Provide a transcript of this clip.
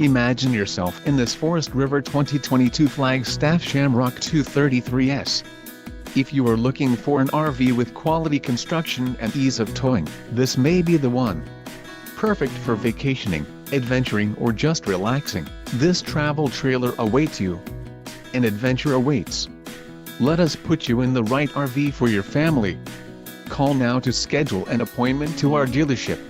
Imagine yourself in this Forest River 2022 Flagstaff Shamrock 233S. If you are looking for an RV with quality construction and ease of towing, this may be the one. Perfect for vacationing, adventuring or just relaxing, this travel trailer awaits you. An adventure awaits. Let us put you in the right RV for your family. Call now to schedule an appointment to our dealership.